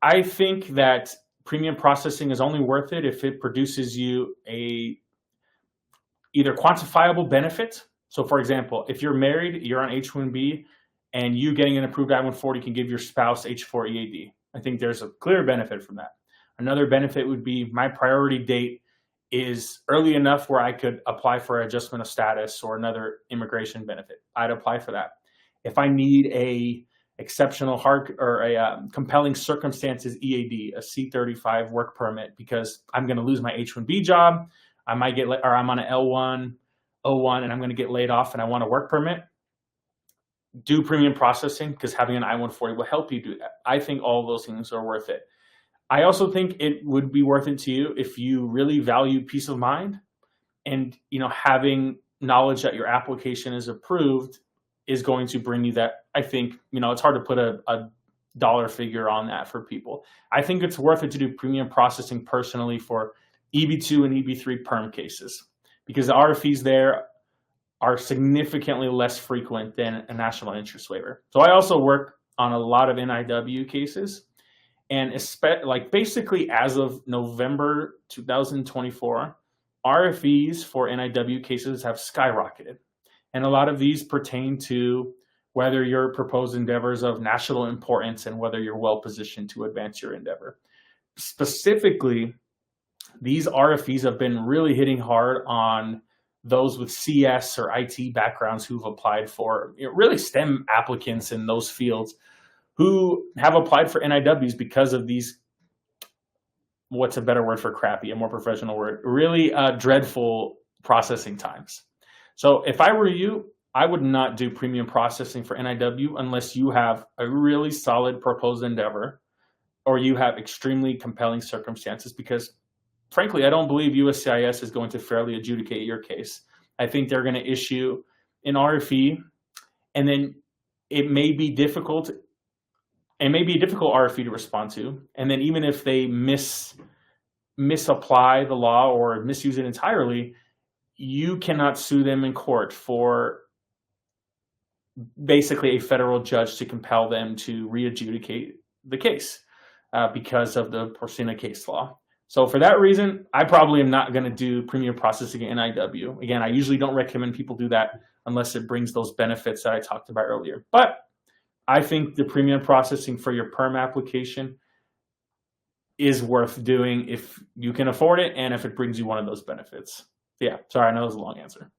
I think that premium processing is only worth it if it produces you a either quantifiable benefit. So for example, if you're married, you're on H-1B, and you getting an approved I-140 can give your spouse H-4 EAD. I think there's a clear benefit from that. Another benefit would be my priority date is early enough where I could apply for adjustment of status or another immigration benefit. I'd apply for that. If I need a exceptional hard or a compelling circumstances EAD, a C-35 work permit, because I'm going to lose my H-1B job, I might get, or I'm on an L1, O1, and I'm going to get laid off and I want a work permit, do premium processing, because having an I-140 will help you do that. I think all of those things are worth it. I also think it would be worth it to you if you really value peace of mind, and having knowledge that your application is approved is going to bring you that. I think it's hard to put a dollar figure on that for people. I think it's worth it to do premium processing personally for EB-2 and EB-3 perm cases, because the RFEs there are significantly less frequent than a national interest waiver. So I also work on a lot of NIW cases, and basically as of November 2024, RFEs for NIW cases have skyrocketed. And a lot of these pertain to whether your proposed endeavors of national importance and whether you're well positioned to advance your endeavor. Specifically, these RFEs have been really hitting hard on those with CS or IT backgrounds who've applied for, really STEM applicants in those fields who have applied for NIWs because of these, what's a better word for crappy, a more professional word, really dreadful processing times. So if I were you, I would not do premium processing for NIW unless you have a really solid proposed endeavor or you have extremely compelling circumstances, because frankly, I don't believe USCIS is going to fairly adjudicate your case. I think they're going to issue an RFE, and then it may be difficult. It may be a difficult RFE to respond to. And then even if they misapply the law or misuse it entirely, you cannot sue them in court for basically a federal judge to compel them to re-adjudicate the case because of the Porcina case law. So for that reason, I probably am not going to do premium processing in NIW. Again, I usually don't recommend people do that unless it brings those benefits that I talked about earlier. But I think the premium processing for your perm application is worth doing if you can afford it and if it brings you one of those benefits. Yeah, sorry, I know it was a long answer.